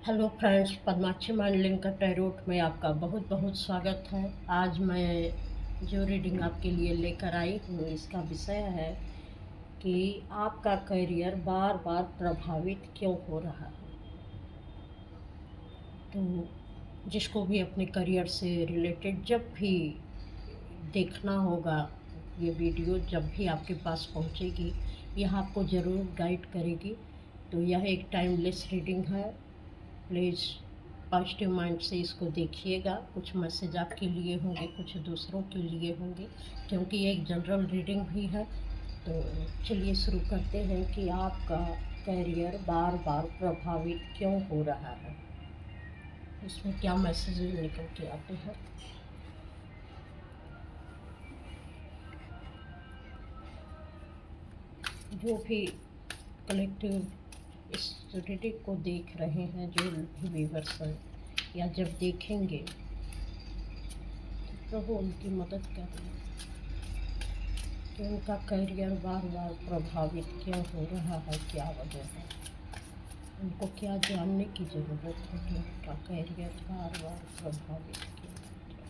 Hello friends, Padmakshi मांडलिंग का tarot में आपका बहुत बहुत स्वागत है। आज मैं जो रीडिंग आपके लिए लेकर आई हूँ, इसका विषय है कि आपका करियर बार बार प्रभावित क्यों हो रहा है। तो जिसको भी अपने करियर से रिलेटेड जब भी देखना होगा, ये वीडियो जब भी आपके पास पहुँचेगी, यह आपको ज़रूर गाइड करेगी। तो यह एक टाइमलेस रीडिंग है। प्लीज़ पॉजिटिव माइंड से इसको देखिएगा। कुछ मैसेज आपके लिए होंगे, कुछ दूसरों के लिए होंगे, क्योंकि ये एक जनरल रीडिंग भी है। तो चलिए शुरू करते हैं कि आपका करियर बार बार प्रभावित क्यों हो रहा है, इसमें क्या मैसेज निकल के आते हैं। जो भी कलेक्टिव इस रीडिंग को देख रहे हैं, जो भी व्यूअर्स हैं या जब देखेंगे, तो प्रभु उनकी मदद करें कि उनका करियर बार बार प्रभावित क्यों हो रहा है, क्या वजह है, उनको क्या जानने की ज़रूरत है कि उनका करियर बार बार प्रभावित क्यों हो रहा है।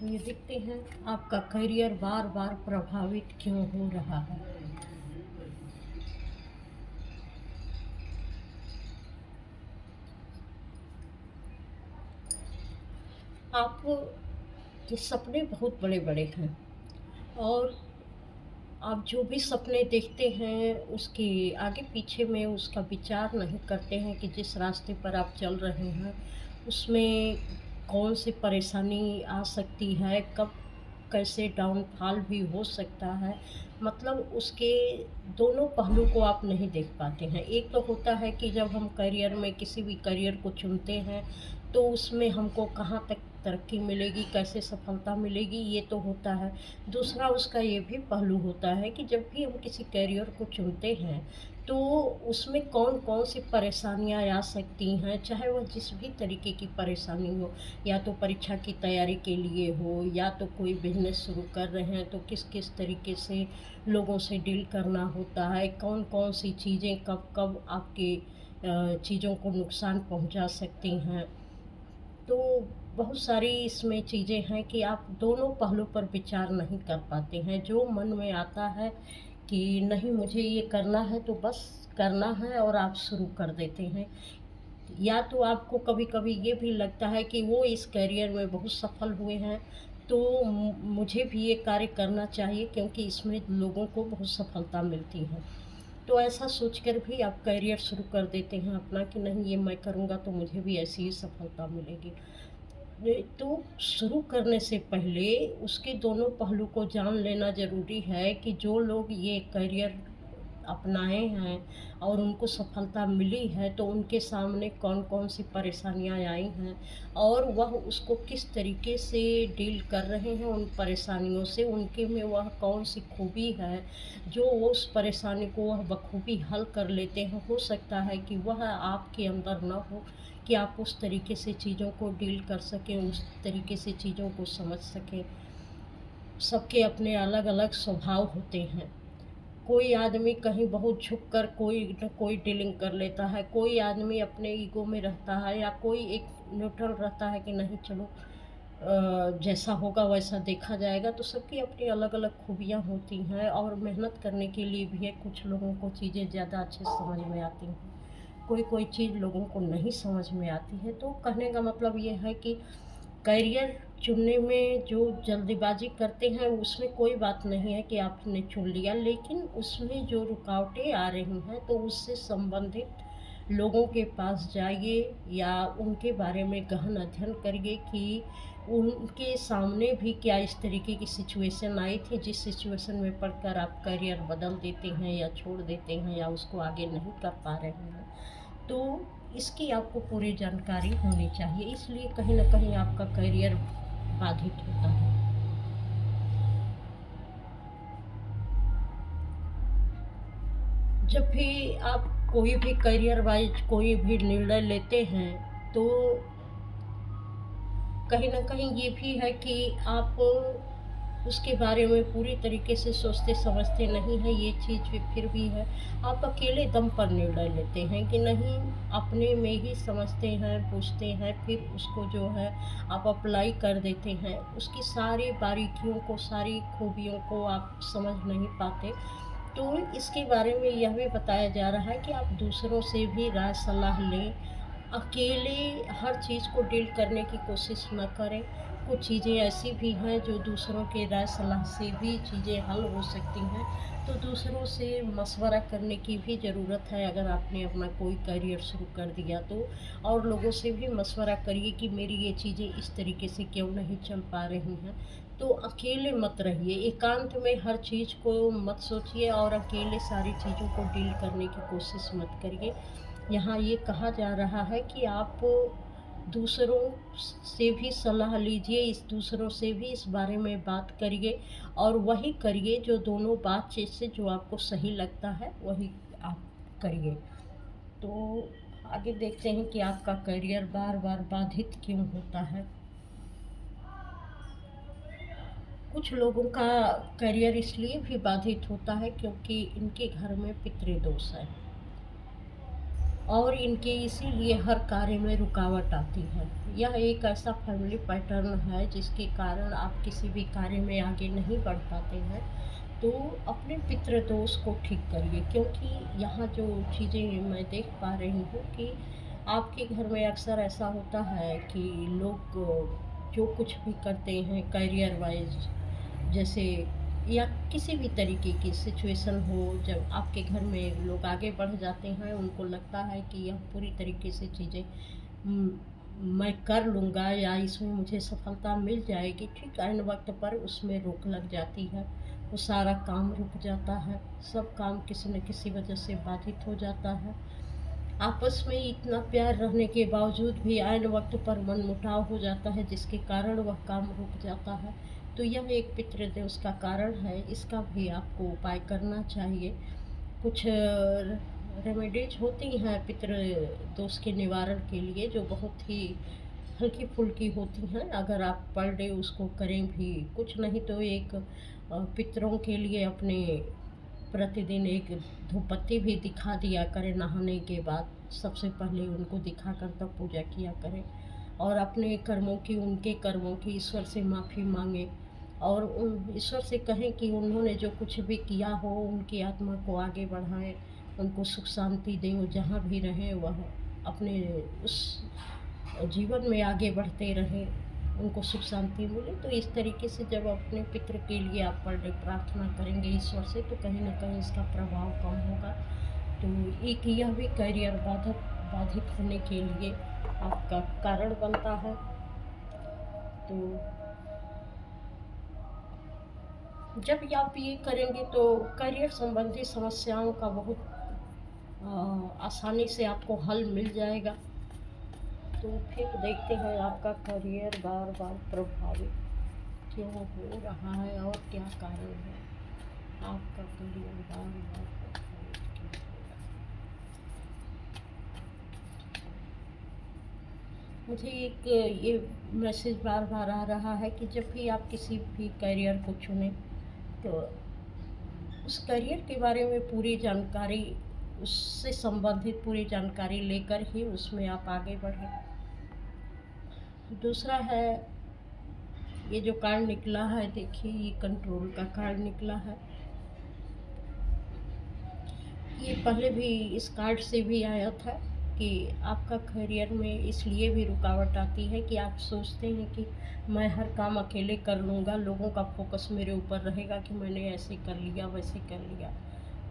ये देखते हैं आपका करियर बार बार प्रभावित क्यों हो रहा है। आप के सपने बहुत बड़े बड़े हैं, और आप जो भी सपने देखते हैं उसके आगे पीछे में उसका विचार नहीं करते हैं कि जिस रास्ते पर आप चल रहे हैं उसमें कौन सी परेशानी आ सकती है, कब कैसे डाउनफॉल भी हो सकता है। मतलब उसके दोनों पहलू को आप नहीं देख पाते हैं। एक तो होता है कि जब हम करियर में किसी भी करियर को चुनते हैं तो उसमें हमको कहाँ तक तरक्की मिलेगी, कैसे सफलता मिलेगी, ये तो होता है। दूसरा उसका ये भी पहलू होता है कि जब भी हम किसी करियर को चुनते हैं तो उसमें कौन कौन सी परेशानियां आ सकती हैं, चाहे वह जिस भी तरीके की परेशानी हो, या तो परीक्षा की तैयारी के लिए हो, या तो कोई बिजनेस शुरू कर रहे हैं तो किस किस तरीके से लोगों से डील करना होता है, कौन कौन सी चीज़ें कब कब आपके चीज़ों को नुकसान पहुंचा सकती हैं। तो बहुत सारी इसमें चीज़ें हैं कि आप दोनों पहलू पर विचार नहीं कर पाते हैं। जो मन में आता है कि नहीं मुझे ये करना है तो बस करना है, और आप शुरू कर देते हैं। या तो आपको कभी कभी ये भी लगता है कि वो इस करियर में बहुत सफल हुए हैं, तो मुझे भी ये कार्य करना चाहिए क्योंकि इसमें लोगों को बहुत सफलता मिलती है। तो ऐसा सोचकर भी आप करियर शुरू कर देते हैं अपना कि नहीं ये मैं करूँगा तो मुझे भी ऐसी ही सफलता मिलेगी। तो शुरू करने से पहले उसके दोनों पहलू को जान लेना ज़रूरी है कि जो लोग ये करियर अपनाए हैं और उनको सफलता मिली है तो उनके सामने कौन कौन सी परेशानियां आई हैं, और वह उसको किस तरीके से डील कर रहे हैं उन परेशानियों से। उनके में वह कौन सी खूबी है जो वो उस परेशानी को वह बखूबी हल कर लेते हैं। हो सकता है कि वह आपके अंदर न हो कि आप उस तरीके से चीज़ों को डील कर सकें, उस तरीके से चीज़ों को समझ सकें। सबके अपने अलग अलग स्वभाव होते हैं। कोई आदमी कहीं बहुत झुक कर कोई न कोई डीलिंग कर लेता है, कोई आदमी अपने ईगो में रहता है, या कोई एक न्यूट्रल रहता है कि नहीं चलो जैसा होगा वैसा देखा जाएगा। तो सबकी अपनी अलग अलग खूबियाँ होती हैं, और मेहनत करने के लिए भी है। कुछ लोगों को चीज़ें ज़्यादा अच्छे से समझ में आती हैं, कोई कोई चीज़ लोगों को नहीं समझ में आती है। तो कहने का मतलब ये है कि करियर चुनने में जो जल्दीबाजी करते हैं उसमें कोई बात नहीं है कि आपने चुन लिया, लेकिन उसमें जो रुकावटें आ रही हैं तो उससे संबंधित लोगों के पास जाइए या उनके बारे में गहन अध्ययन करिए कि उनके सामने भी क्या इस तरीके की सिचुएशन आई थी जिस सिचुएशन में पढ़कर आप करियर बदल देते हैं या छोड़ देते हैं या उसको आगे नहीं कर पा रहे हैं। तो इसकी आपको पूरी जानकारी होनी चाहिए, इसलिए कहीं न कहीं आपका करियर बाधित होता है। जब भी आप कोई भी करियर वाइज़ कोई भी निर्णय लेते हैं, तो कहीं न कहीं ये भी है कि आप उसके बारे में पूरी तरीके से सोचते समझते नहीं हैं, ये चीज़ भी फिर भी है। आप अकेले दम पर निर्णय लेते हैं कि नहीं, अपने में ही समझते हैं, पूछते हैं, फिर उसको जो है आप अप्लाई कर देते हैं। उसकी सारी बारीकियों को, सारी खूबियों को आप समझ नहीं पाते। तो इसके बारे में यह भी बताया जा रहा है कि आप दूसरों से भी राय सलाह लें। अकेले हर चीज़ को डील करने की कोशिश ना करें। कुछ चीज़ें ऐसी भी हैं जो दूसरों के राय सलाह से भी चीज़ें हल हो सकती हैं, तो दूसरों से मशवरा करने की भी ज़रूरत है अगर आपने अपना कोई करियर शुरू कर दिया तो। और लोगों से भी मशवरा करिए कि मेरी ये चीज़ें इस तरीके से क्यों नहीं चल पा रही हैं। तो अकेले मत रहिए, एकांत में हर चीज़ को मत सोचिए और अकेले सारी चीज़ों को डील करने की कोशिश मत करिए। यहाँ ये कहा जा रहा है कि आप दूसरों से भी सलाह लीजिए, इस दूसरों से भी इस बारे में बात करिए और वही करिए जो दोनों बातचीत से जो आपको सही लगता है, वही आप करिए। तो आगे देखते हैं कि आपका करियर बार-बार बाधित क्यों होता है। कुछ लोगों का करियर इसलिए भी बाधित होता है क्योंकि इनके घर में पितृदोष है। और इनके इसीलिए हर कार्य में रुकावट आती है। यह एक ऐसा फैमिली पैटर्न है जिसके कारण आप किसी भी कार्य में आगे नहीं बढ़ पाते हैं। तो अपने पितृदोष को ठीक करिए, क्योंकि यहाँ जो चीज़ें मैं देख पा रही हूँ कि आपके घर में अक्सर ऐसा होता है कि लोग जो कुछ भी करते हैं करियर वाइज़, जैसे या किसी भी तरीके की सिचुएशन हो, जब आपके घर में लोग आगे बढ़ जाते हैं, उनको लगता है कि यह पूरी तरीके से चीज़ें उम, मैं कर लूँगा या इसमें मुझे सफलता मिल जाएगी, ठीक ऐन वक़्त पर उसमें रोक लग जाती है। वो सारा काम रुक जाता है, सब काम किसी न किसी वजह से बाधित हो जाता है। आपस में इतना प्यार रहने के बावजूद भी ऐन वक़्त पर मनमुटाव हो जाता है, जिसके कारण वह काम रुक जाता है। तो यह एक पितृदोष का कारण है, इसका भी आपको उपाय करना चाहिए। कुछ रेमेडीज़ होती हैं पितृदोष के निवारण के लिए, जो बहुत ही हल्की-फुल्की होती हैं। अगर आप पर डे उसको करें भी, कुछ नहीं तो एक पितरों के लिए अपने प्रतिदिन एक धूपबत्ती भी दिखा दिया करें नहाने के बाद। सबसे पहले उनको दिखाकर तब पूजा किया करें और अपने कर्मों की, उनके कर्मों की ईश्वर से माफ़ी माँगे और उन ईश्वर से कहें कि उन्होंने जो कुछ भी किया हो उनकी आत्मा को आगे बढ़ाएँ, उनको सुख शांति दें, वो जहाँ भी रहें वह अपने उस जीवन में आगे बढ़ते रहें, उनको सुख शांति मिले। तो इस तरीके से जब अपने पितृ के लिए आप पर डे प्रार्थना करेंगे ईश्वर से, तो कहीं न कहीं इसका प्रभाव कम होगा। तो एक यह भी करियर बाधित होने के लिए आपका कारण बनता है। तो जब आप ये करेंगे तो करियर संबंधी समस्याओं का बहुत आसानी से आपको हल मिल जाएगा। तो फिर देखते हैं आपका करियर बार-बार प्रभावित क्यों हो रहा है और क्या कारण है आपका करियर बार-बार प्रभावित क्यों हो रहा है। मुझे एक ये मैसेज बार-बार आ रहा है कि जब भी आप किसी भी करियर को चुनें, तो उस करियर के बारे में पूरी जानकारी, उससे संबंधित पूरी जानकारी लेकर ही उसमें आप आगे बढ़ें। दूसरा है, ये जो कार्ड निकला है देखिए, ये कंट्रोल का कार्ड निकला है। ये पहले भी इस कार्ड से भी आया था कि आपका करियर में इसलिए भी रुकावट आती है कि आप सोचते हैं कि मैं हर काम अकेले कर लूँगा, लोगों का फोकस मेरे ऊपर रहेगा कि मैंने ऐसे कर लिया, वैसे कर लिया।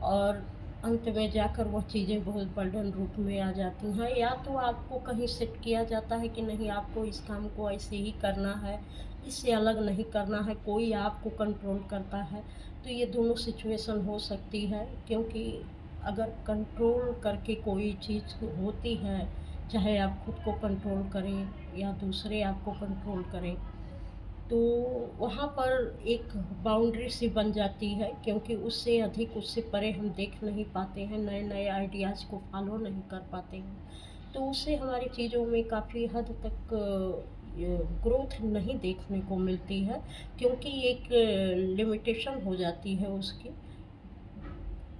और अंत में जाकर वह चीज़ें बहुत बर्डन रूप में आ जाती हैं, या तो आपको कहीं सेट किया जाता है कि नहीं आपको इस काम को ऐसे ही करना है, इससे अलग नहीं करना है, कोई आपको कंट्रोल करता है। तो ये दोनों सिचुएशन हो सकती है, क्योंकि अगर कंट्रोल करके कोई चीज़ होती है, चाहे आप खुद को कंट्रोल करें या दूसरे आपको कंट्रोल करें, तो वहाँ पर एक बाउंड्री सी बन जाती है, क्योंकि उससे अधिक, उससे परे हम देख नहीं पाते हैं, नए-नए आइडियाज़ को फ़ॉलो नहीं कर पाते हैं। तो उससे हमारी चीज़ों में काफ़ी हद तक ग्रोथ नहीं देखने को मिलती है, क्योंकि एक लिमिटेशन हो जाती है उसकी।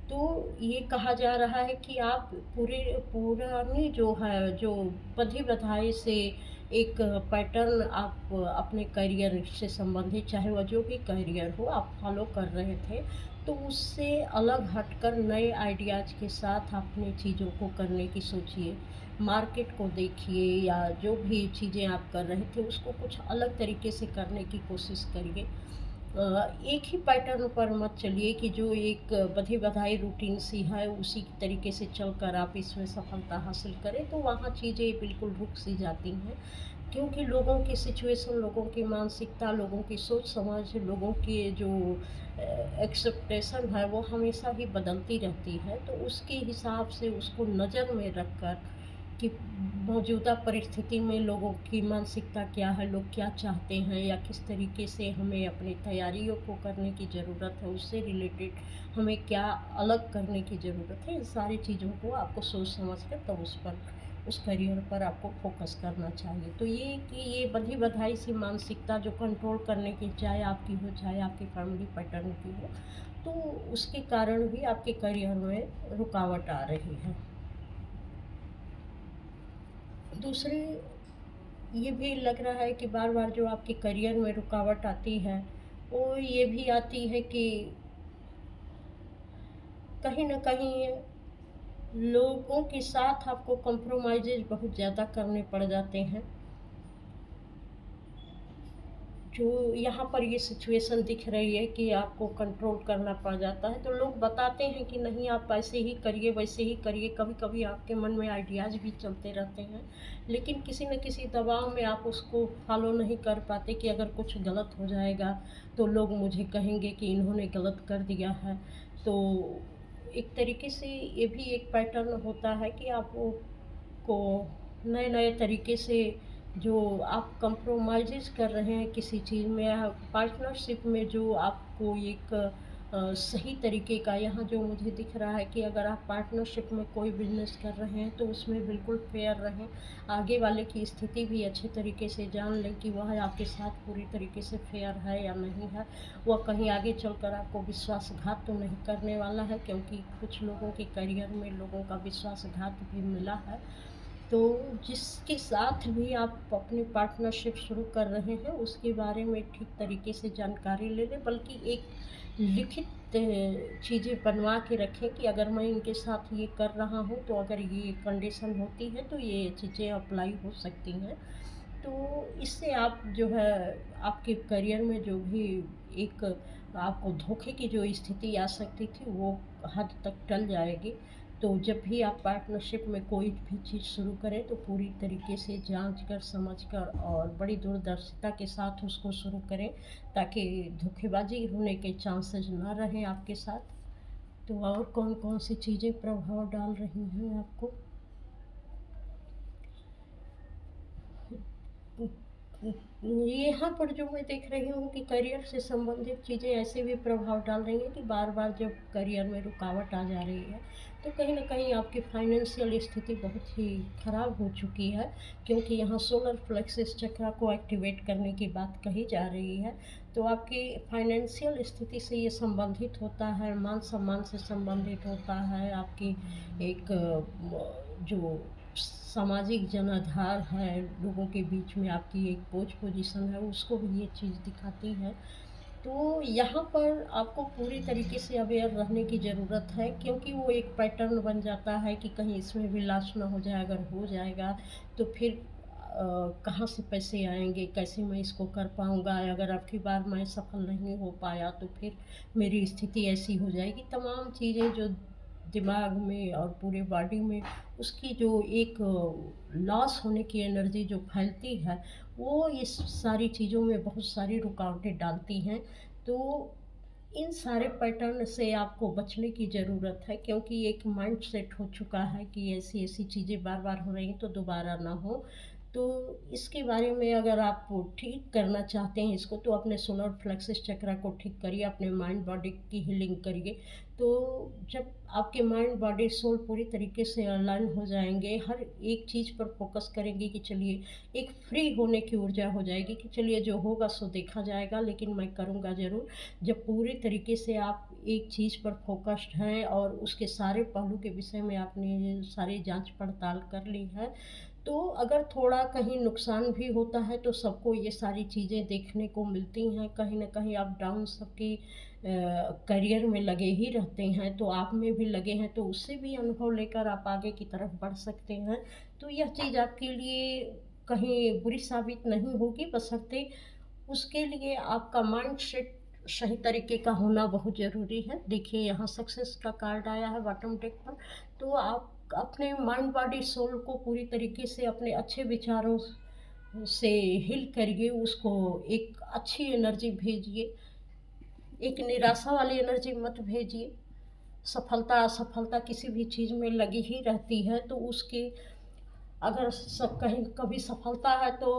तो ये कहा जा रहा है कि आप पुरानी जो है, जो विधि-विधाई से एक पैटर्न आप अपने करियर से संबंधित, चाहे वह जो भी करियर हो, आप फ़ॉलो कर रहे थे, तो उससे अलग हटकर नए आइडियाज़ के साथ अपनी चीज़ों को करने की सोचिए। मार्केट को देखिए, या जो भी चीज़ें आप कर रहे थे, उसको कुछ अलग तरीके से करने की कोशिश करिए। एक ही पैटर्न पर मत चलिए कि जो एक बँधी-बनाई रूटीन सी है, उसी तरीके से चलकर आप इसमें सफलता हासिल करें, तो वहाँ चीज़ें बिल्कुल रुक सी जाती हैं। क्योंकि लोगों की सिचुएशन, लोगों की मानसिकता, लोगों की सोच-समझ, लोगों के जो एक्सेप्टेशन है, वो हमेशा ही बदलती रहती है। तो उसके हिसाब से उसको नज़र में रखकर कि मौजूदा परिस्थिति में लोगों की मानसिकता क्या है, लोग क्या चाहते हैं, या किस तरीके से हमें अपनी तैयारियों को करने की ज़रूरत है, उससे रिलेटेड हमें क्या अलग करने की ज़रूरत है, इन सारी चीज़ों को आपको सोच समझ कर तब उस करियर पर आपको फ़ोकस करना चाहिए। तो ये कि ये बंधी-बधाई सी मानसिकता जो कंट्रोल करने की, चाहे आपकी हो, चाहे आपके फैमिली पैटर्न की हो, तो उसके कारण भी आपके करियर में रुकावट आ रही है। दूसरी, ये भी लग रहा है कि बार-बार जो आपके करियर में रुकावट आती है, वो ये भी आती है कि कहीं न कहीं लोगों के साथ आपको कॉम्प्रोमाइज़ेज़ बहुत ज़्यादा करने पड़ जाते हैं। जो यहाँ पर ये सिचुएशन दिख रही है कि आपको कंट्रोल करना पड़ जाता है, तो लोग बताते हैं कि नहीं आप ऐसे ही करिए, वैसे ही करिए। कभी-कभी आपके मन में आइडियाज़ भी चलते रहते हैं, लेकिन किसी न किसी दबाव में आप उसको फ़ॉलो नहीं कर पाते कि अगर कुछ गलत हो जाएगा, तो लोग मुझे कहेंगे कि इन्होंने गलत कर दिया है। तो एक तरीके से ये भी एक पैटर्न होता है कि आप वो को नए-नए तरीके से जो आप कंप्रोमाइज़ेज़ कर रहे हैं किसी चीज़ में, या पार्टनरशिप में जो आपको एक सही तरीके का, यहाँ जो मुझे दिख रहा है कि अगर आप पार्टनरशिप में कोई बिज़नेस कर रहे हैं, तो उसमें बिल्कुल फ़ेयर रहें। आगे वाले की स्थिति भी अच्छे तरीके से जान लें कि वह आपके साथ पूरी तरीके से फ़ेयर है या नहीं है। वह कहीं आगे चलकर आपको विश्वासघात तो नहीं करने वाला है, क्योंकि कुछ लोगों के करियर में लोगों का विश्वासघात भी मिला है। तो जिसके साथ भी आप अपनी पार्टनरशिप शुरू कर रहे हैं, उसके बारे में ठीक तरीके से जानकारी ले लें, बल्कि एक लिखित चीज़ें बनवा के रखें कि अगर मैं इनके साथ ये कर रहा हूँ, तो अगर ये कंडीशन होती है, तो ये चीज़ें अप्लाई हो सकती हैं। तो इससे आप जो है, आपके करियर में जो भी एक आपको धोखे की जो स्थिति आ सकती थी, वो हद तक टल जाएगी। तो जब भी आप पार्टनरशिप में कोई भी चीज़ शुरू करें, तो पूरी तरीके से जांच कर, समझ कर और बड़ी दूरदर्शिता के साथ उसको शुरू करें, ताकि धोखेबाजी होने के चांसेस ना रहें आपके साथ। तो और कौन-कौन सी चीज़ें प्रभाव डाल रही हैं आपको? यहाँ पर जो मैं देख रही हूँ कि करियर से संबंधित चीज़ें ऐसे भी प्रभाव डाल रही हैं कि बार-बार जब करियर में रुकावट आ जा रही है, तो कहीं न कहीं आपकी फाइनेंशियल स्थिति बहुत ही खराब हो चुकी है, क्योंकि यहाँ सोलर प्लेक्सस चक्र को एक्टिवेट करने की बात कही जा रही है। तो आपकी फाइनेंशियल स्थिति से ये संबंधित होता है, मान-सम्मान से संबंधित होता है, आपकी एक जो सामाजिक जनाधार है, लोगों के बीच में आपकी एक पोज़ीशन है, उसको भी ये चीज़ दिखाती है। तो यहाँ पर आपको पूरी तरीके से अवेयर रहने की ज़रूरत है, क्योंकि वो एक पैटर्न बन जाता है कि कहीं इसमें भी लॉस ना हो जाए। अगर हो जाएगा, तो फिर कहाँ से पैसे आएँगे, कैसे मैं इसको कर पाऊँगा? अगर अब की बार मैं सफल नहीं हो पाया, तो फिर मेरी स्थिति ऐसी हो जाएगी। तमाम चीज़ें जो दिमाग में और पूरे बॉडी में उसकी जो एक लॉस होने की एनर्जी जो फैलती है, वो इस सारी चीज़ों में बहुत सारी रुकावटें डालती हैं। तो इन सारे पैटर्न से आपको बचने की ज़रूरत है, क्योंकि एक माइंड सेट हो चुका है कि ऐसी-ऐसी चीज़ें बार-बार हो रही हैं तो दोबारा ना हो। तो इसके बारे में अगर आप ठीक करना चाहते हैं इसको, तो अपने सोलर प्लेक्सस चक्रा को ठीक करिए, अपने माइंड बॉडी की हीलिंग करिए। तो जब आपके माइंड बॉडी सोल पूरी तरीके से अलाइन हो जाएँगे, हर एक चीज़ पर फ़ोकस करेंगे कि चलिए एक फ्री होने की ऊर्जा हो जाएगी कि चलिए जो होगा सो देखा जाएगा, लेकिन मैं करूँगा ज़रूर। जब पूरे तरीके से आप एक चीज़ पर फ़ोकस्ड हैं और उसके सारे पहलू के विषय में आपने सारी जाँच पड़ताल कर ली है, तो अगर थोड़ा कहीं नुकसान भी होता है तो सबको ये सारी चीज़ें देखने को मिलती हैं। कहीं न कहीं अप डाउन सबकी करियर में लगे ही रहते हैं, तो आप में भी लगे हैं, तो उससे भी अनुभव लेकर आप आगे की तरफ बढ़ सकते हैं। तो यह चीज़ आपके लिए कहीं बुरी साबित नहीं होगी, बशर्ते उसके लिए आपका माइंड सेट सही तरीके का होना बहुत ज़रूरी है। देखिए यहाँ सक्सेस का कार्ड आया है बॉटम डेक पर, तो आप अपने माइंड बॉडी सोल को पूरी तरीके से अपने अच्छे विचारों से हील करिए, उसको एक अच्छी एनर्जी भेजिए, एक निराशा वाली एनर्जी मत भेजिए। सफलता असफलता किसी भी चीज़ में लगी ही रहती है, तो उसके अगर सब कहीं कभी सफलता है तो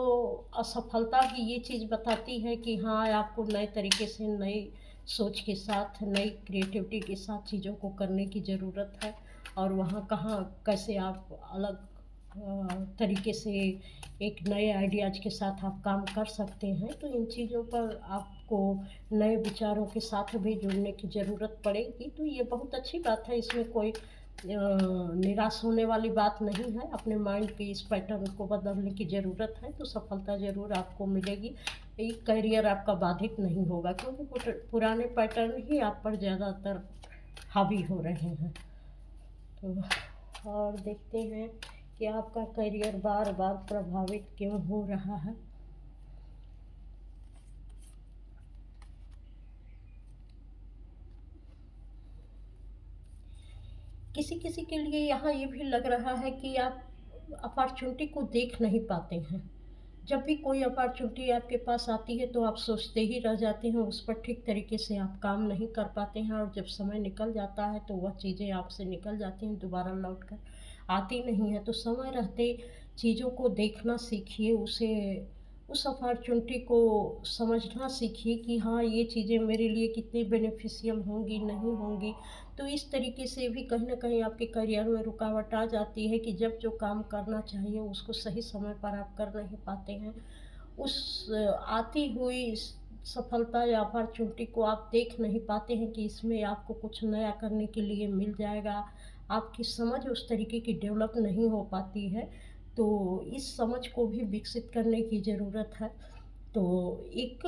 असफलता भी ये चीज़ बताती है कि हाँ, आपको नए तरीके से नई सोच के साथ नई क्रिएटिविटी के साथ चीज़ों को करने की ज़रूरत है, और वहाँ कहाँ कैसे आप अलग तरीके से एक नए आइडियाज़ के साथ आप काम कर सकते हैं। तो इन चीज़ों पर आपको नए विचारों के साथ भी जुड़ने की ज़रूरत पड़ेगी। तो ये बहुत अच्छी बात है, इसमें कोई निराश होने वाली बात नहीं है। अपने माइंड के इस पैटर्न को बदलने की ज़रूरत है, तो सफलता ज़रूर आपको मिलेगी। एक करियर आपका बाधित नहीं होगा, क्योंकि पुराने पैटर्न ही आप पर ज़्यादातर हावी हो रहे हैं। तो और देखते हैं कि आपका करियर बार बार प्रभावित क्यों हो रहा है। किसी किसी के लिए यहाँ ये भी लग रहा है कि आप अपॉर्चुनिटी को देख नहीं पाते हैं। जब भी कोई अपॉर्चुनिटी आपके पास आती है तो आप सोचते ही रह जाते हैं, उस पर ठीक तरीके से आप काम नहीं कर पाते हैं, और जब समय निकल जाता है तो वह चीज़ें आपसे निकल जाती हैं, दोबारा लौट कर आती नहीं हैं। तो समय रहते चीज़ों को देखना सीखिए, उसे उस अपॉर्चुनिटी को समझना सीखिए कि हाँ, ये चीज़ें मेरे लिए कितनी बेनिफिशियल होंगी, नहीं होंगी। तो इस तरीके से भी कहीं न कहीं आपके करियर में रुकावट आ जाती है कि जब जो काम करना चाहिए उसको सही समय पर आप कर नहीं पाते हैं। उस आती हुई सफलता या अपॉर्चुनिटी को आप देख नहीं पाते हैं कि इसमें आपको कुछ नया करने के लिए मिल जाएगा। आपकी समझ उस तरीके की डेवलप नहीं हो पाती है, तो इस समझ को भी विकसित करने की ज़रूरत है। तो एक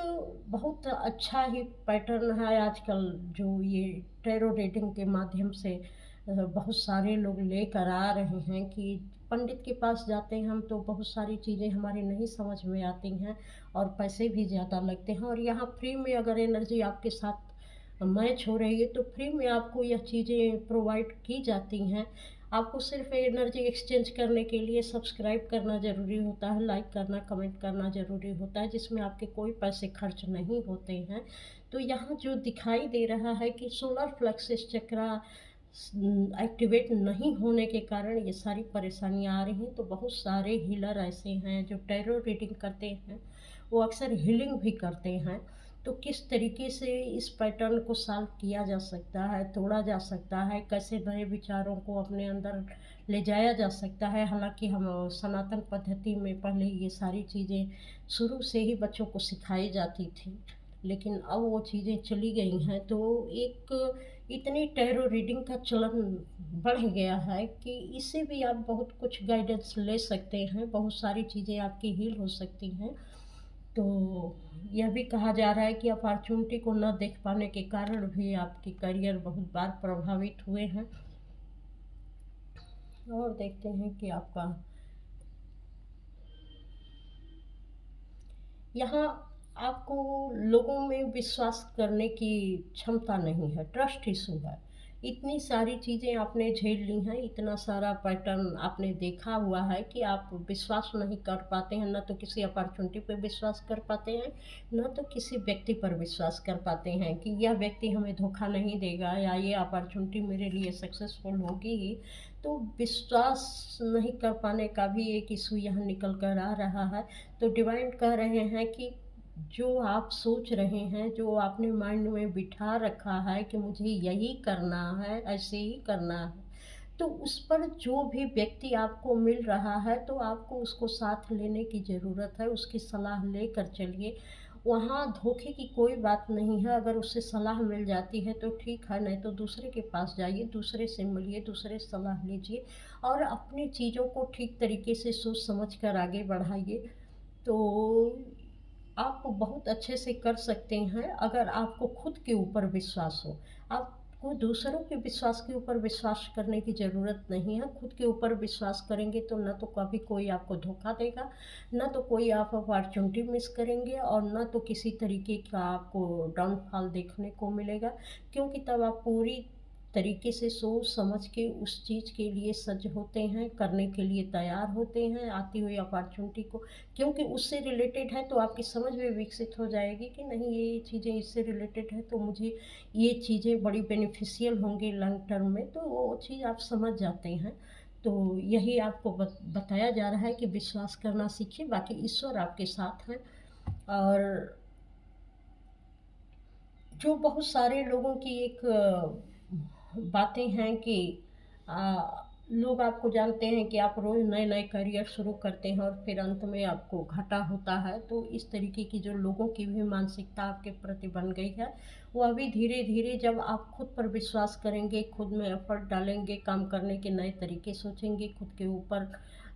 बहुत अच्छा ही पैटर्न है आजकल जो ये टैरो रीडिंग के माध्यम से बहुत सारे लोग लेकर आ रहे हैं कि पंडित के पास जाते हैं हम तो बहुत सारी चीज़ें हमारी नहीं समझ में आती हैं, और पैसे भी ज़्यादा लगते हैं। और यहाँ फ्री में अगर एनर्जी आपके साथ मैच हो रही है तो फ्री में आपको यह चीज़ें प्रोवाइड की जाती हैं। आपको सिर्फ एनर्जी एक्सचेंज करने के लिए सब्सक्राइब करना ज़रूरी होता है, लाइक करना, कमेंट करना ज़रूरी होता है, जिसमें आपके कोई पैसे खर्च नहीं होते हैं। तो यहाँ जो दिखाई दे रहा है कि सोलर प्लेक्सस चक्रा एक्टिवेट नहीं होने के कारण ये सारी परेशानियाँ आ रही हैं। तो बहुत सारे हीलर ऐसे हैं जो टैरो रीडिंग करते हैं, वो अक्सर हीलिंग भी करते हैं। तो किस तरीके से इस पैटर्न को सॉल्व किया जा सकता है, तोड़ा जा सकता है, कैसे नए विचारों को अपने अंदर ले जाया जा सकता है। हालाँकि हम सनातन पद्धति में पहले ये सारी चीज़ें शुरू से ही बच्चों को सिखाई जाती थी, लेकिन अब वो चीज़ें चली गई हैं। तो एक इतनी टैरो रीडिंग का चलन बढ़ गया है कि इससे भी आप बहुत कुछ गाइडेंस ले सकते हैं, बहुत सारी चीज़ें आपकी हील हो सकती हैं। तो यह भी कहा जा रहा है कि अपॉर्चुनिटी को न देख पाने के कारण भी आपके करियर बहुत बार प्रभावित हुए हैं। और देखते हैं कि आपका यहाँ आपको लोगों में विश्वास करने की क्षमता नहीं है, ट्रस्ट इशू है। इतनी सारी चीज़ें आपने झेल ली हैं, इतना सारा पैटर्न आपने देखा हुआ है कि आप विश्वास नहीं कर पाते हैं, ना तो किसी अपॉर्चुनिटी पे विश्वास कर पाते हैं, ना तो किसी व्यक्ति पर विश्वास कर पाते हैं कि यह व्यक्ति हमें धोखा नहीं देगा या ये अपॉर्चुनिटी मेरे लिए सक्सेसफुल होगी ही। तो विश्वास नहीं कर पाने का भी एक इशू यहाँ निकल कर आ रहा है। तो डिवाइन कह रहे हैं कि जो आप सोच रहे हैं, जो आपने माइंड में बिठा रखा है कि मुझे यही करना है, ऐसे ही करना है, तो उस पर जो भी व्यक्ति आपको मिल रहा है, तो आपको उसको साथ लेने की ज़रूरत है, उसकी सलाह लेकर चलिए। वहाँ धोखे की कोई बात नहीं है, अगर उससे सलाह मिल जाती है तो ठीक है, नहीं तो दूसरे के पास जाइए, दूसरे से मिलिए, दूसरे से सलाह लीजिए और अपनी चीज़ों को ठीक तरीके से सोच समझ कर आगे बढ़ाइए। तो आप बहुत अच्छे से कर सकते हैं अगर आपको खुद के ऊपर विश्वास हो। आपको दूसरों के विश्वास के ऊपर विश्वास करने की ज़रूरत नहीं है। खुद के ऊपर विश्वास करेंगे तो ना तो कभी कोई आपको धोखा देगा, ना तो कोई आप अपॉर्चुनिटी मिस करेंगे और ना तो किसी तरीके का आपको डाउनफॉल देखने को मिलेगा, क्योंकि तब आप पूरी तरीके से सोच समझ के उस चीज़ के लिए सज्ज होते हैं, करने के लिए तैयार होते हैं, आती हुई अपॉर्चुनिटी को, क्योंकि उससे रिलेटेड है तो आपकी समझ भी विकसित हो जाएगी कि नहीं ये चीज़ें इससे रिलेटेड है तो मुझे ये चीज़ें बड़ी बेनिफिशियल होंगी लॉन्ग टर्म में, तो वो चीज़ आप समझ जाते हैं। तो यही आपको बताया जा रहा है कि विश्वास करना सीखिए, बाकी ईश्वर आपके साथ हैं। और जो बहुत सारे लोगों की एक बातें हैं कि लोग आपको जानते हैं कि आप रोज़ नए-नए करियर शुरू करते हैं और फिर अंत में आपको घाटा होता है। तो इस तरीके की जो लोगों की भी मानसिकता आपके प्रति बन गई है, वो अभी धीरे-धीरे जब आप खुद पर विश्वास करेंगे, खुद में एफ़र्ट डालेंगे, काम करने के नए तरीके सोचेंगे, खुद के ऊपर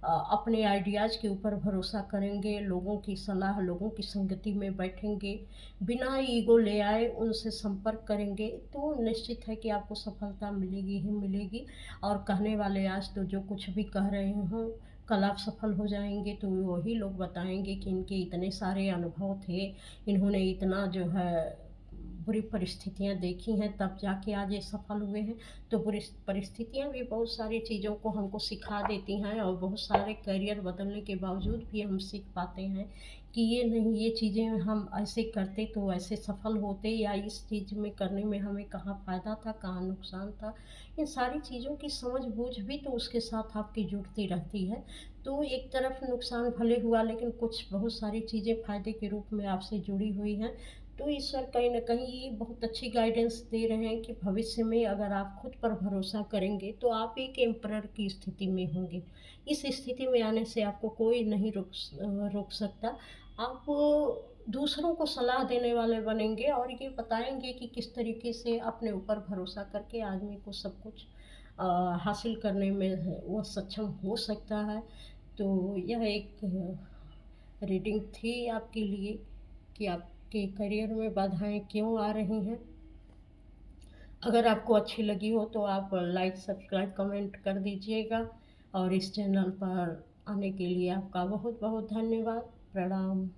अपने आइडियाज़ के ऊपर भरोसा करेंगे, लोगों की सलाह, लोगों की संगति में बैठेंगे, बिना ईगो ले आए उनसे संपर्क करेंगे, तो निश्चित है कि आपको सफलता मिलेगी ही मिलेगी। और कहने वाले आज तो जो कुछ भी कह रहे हों, कल आप सफल हो जाएँगे तो वही लोग बताएँगे कि इनके इतने सारे अनुभव थे, इन्होंने इतना जो है बुरी परिस्थितियाँ देखी हैं तब जाके आज ये सफल हुए हैं। तो बुरी परिस्थितियाँ भी बहुत सारी चीज़ों को हमको सिखा देती हैं और बहुत सारे करियर बदलने के बावजूद भी हम सीख पाते हैं कि ये नहीं, ये चीज़ें हम ऐसे करते तो ऐसे सफल होते, या इस चीज़ में करने में हमें कहाँ फ़ायदा था, कहाँ नुकसान था। इन सारी चीज़ों की समझ-बूझ भी तो उसके साथ आपकी जुड़ती रहती है। तो एक तरफ नुकसान भले हुआ लेकिन कुछ बहुत सारी चीज़ें फ़ायदे के रूप में आपसे जुड़ी हुई हैं। तो ईश्वर कहीं न कहीं ये बहुत अच्छी गाइडेंस दे रहे हैं कि भविष्य में अगर आप खुद पर भरोसा करेंगे तो आप एक एम्परर की स्थिति में होंगे। इस स्थिति में आने से आपको कोई नहीं रोक सकता। आप दूसरों को सलाह देने वाले बनेंगे और ये बताएँगे कि किस तरीके से अपने ऊपर भरोसा करके आदमी को सब कुछ हासिल करने में वो सक्षम हो सकता है। तो यह एक रीडिंग थी आपके लिए कि आपके करियर में बाधाएँ क्यों आ रही हैं। अगर आपको अच्छी लगी हो तो आप लाइक, सब्सक्राइब, कमेंट कर दीजिएगा और इस चैनल पर आने के लिए आपका बहुत-बहुत धन्यवाद। प्रणाम।